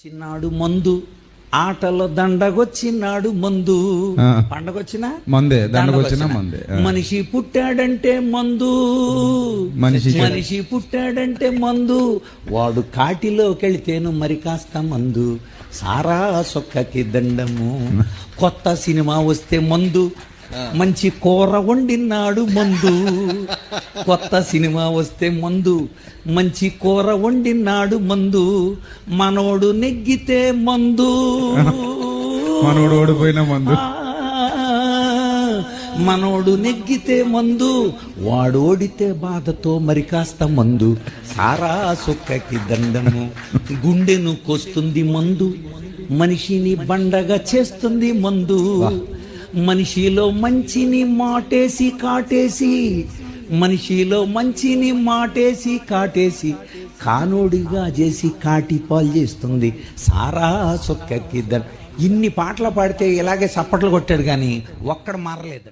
చిన్నాడు మందు ఆటలో దండగొచ్చినాడు మందు. పండగొచ్చినా మందే, దండగొచ్చినా మందే. మనిషి పుట్టాడంటే మందు, మనిషి పుట్టాడంటే మందు. వాడు కాటిలోకెళితేను మరి కాస్త మందు. సారా సొక్కకి దండము. కొత్త సినిమా వస్తే మందు, మంచి కూర వండినాడు మందు. కొత్త సినిమా వస్తే మందు, మంచి కూర వండినాడు మందు. మనోడు నెగ్గితే మందు, మనోడు ఓడిపోయిన మందు. మనోడు నెగ్గితే మందు, వాడు ఓడితే బాధతో మరి కాస్త మందు. సారా సొక్కకి దండము. గుండెను కోస్తుంది మందు, మనిషిని బండగా చేస్తుంది మందు. మనిషిలో మంచిని మాటేసి కాటేసి, మనిషిలో మంచిని మాటేసి కాటేసి, కానోడిగా చేసి కాటి పాలు చేస్తుంది. సారా సొక్కకి ఇన్ని పాటలు పాడితే ఇలాగే చప్పట్లు కొట్టాడు కానీ ఒక్కడ మారలేదు.